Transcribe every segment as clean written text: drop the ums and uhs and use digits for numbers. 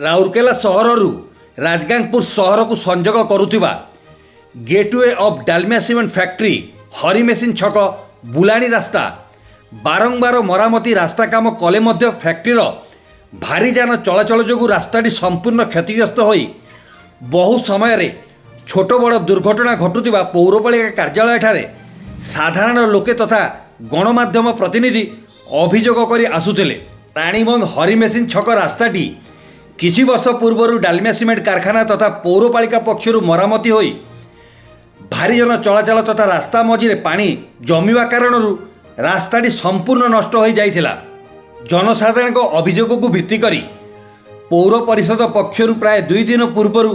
ରାଉରକେଲା ସହରରୁ ରାଜଗାଙ୍ଗପୁର ସହରକୁ ସଂଯୋଗ କରୁଥିବା gateway of Dalmia cement factory ହରିମେସିନ ଛକ ବୁଲାଣି ରାସ୍ତା ବାରମ୍ବାର ମରାମତି ରାସ୍ତା କାମ କଲେ ମଧ୍ୟ ଫ୍ୟାକ୍ଟ୍ରିର ଭାରୀ ଯାନ ଚଳାଚଳ ଯୋଗୁଁ ରାସ୍ତାଟି ସମ୍ପୂର୍ଣ୍ଣ କ୍ଷତିଗ୍ରସ୍ତ ହୋଇ ବହୁ ସମୟରେ ଛୋଟ ବଡ଼ ଦୁର୍ଘଟଣା ଘଟୁଥିବା ପୌରପାଳିକା କାର୍ଯ୍ୟାଳୟଠାରେ ସାଧାରଣ ଲୋକେ ତଥା ଗଣମାଧ୍ୟମ ପ୍ରତିନିଧି ଅଭିଯୋଗ କରି ଆସୁଥିଲେ। ରାଣୀବନ୍ଧ ହରିମେସିନ ଛକ ରାସ୍ତାଟି କିଛି ବର୍ଷ ପୂର୍ବରୁ ଡାଲମିଆ ସିମେଣ୍ଟ କାରଖାନା ତଥା ପୌରପାଳିକା ପକ୍ଷରୁ ମରାମତି ହୋଇ ଭାରୀ ଯାନ ଚଳାଚଳ ତଥା ରାସ୍ତା ମଝିରେ ପାଣି ଜମିବା କାରଣରୁ ରାସ୍ତାଟି ସମ୍ପୂର୍ଣ୍ଣ ନଷ୍ଟ ହୋଇଯାଇଥିଲା। ଜନସାଧାରଣଙ୍କ ଅଭିଯୋଗକୁ ଭିତ୍ତି କରି ପୌର ପରିଷଦ ପକ୍ଷରୁ ପ୍ରାୟ 2 ଦିନ ପୂର୍ବରୁ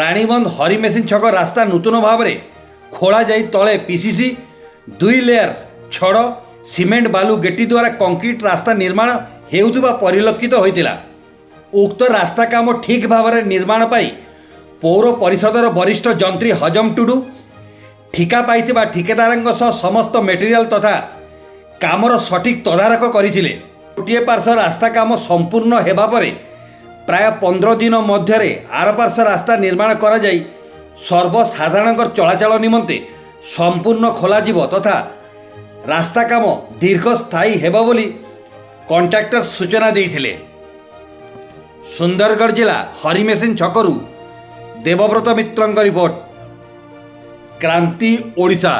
ରାଣୀବନ୍ଧ ହରିମେସିନ ଛକ ରାସ୍ତା ନୂତନ ଭାବରେ ଖୋଳାଯାଇ ତଳେ ପିସିସି 2 ଲେୟାର ଛଡ଼ ସିମେଣ୍ଟ ବାଲୁ ଗେଟି ଦ୍ୱାରା କଂକ୍ରିଟ ରାସ୍ତା ନିର୍ମାଣ ହେଉଥିବା ପରିଲକ୍ଷିତ ହୋଇଥିଲା। ଉକ୍ତ ରାସ୍ତା କାମ ଠିକ୍ ଭାବରେ ନିର୍ମାଣ ପାଇଁ ପୌର ପରିଷଦର ବରିଷ୍ଠ ଯନ୍ତ୍ରୀ ହଜମ ଟୁଡୁ ଠିକା ପାଇଥିବା ଠିକାଦାରଙ୍କ ସହ ସମସ୍ତ ମେଟେରିଆଲ ତଥା କାମର ସଠିକ୍ ତଦାରଖ କରିଥିଲେ। ଗୋଟିଏ ପାର୍ଶ୍ୱ ରାସ୍ତା କାମ ସମ୍ପୂର୍ଣ୍ଣ ହେବା ପରେ ପ୍ରାୟ 15 ଦିନ ମଧ୍ୟରେ ଆର ପାର୍ଶ୍ୱ ରାସ୍ତା ନିର୍ମାଣ କରାଯାଇ ସର୍ବସାଧାରଣଙ୍କ ଚଳାଚଳ ନିମନ୍ତେ ସମ୍ପୂର୍ଣ୍ଣ ଖୋଲାଯିବ ତଥା ରାସ୍ତା କାମ ଦୀର୍ଘସ୍ଥାୟୀ ହେବ ବୋଲି କଣ୍ଟ୍ରାକ୍ଟର ସୂଚନା ଦେଇଥିଲେ। ସୁନ୍ଦରଗଡ଼ ଜିଲ୍ଲା ହରିମେସିନ ଛକରୁ ଦେବବ୍ରତ ମିତ୍ରଙ୍କ ରିପୋର୍ଟ, କ୍ରାନ୍ତି ଓଡ଼ିଶା।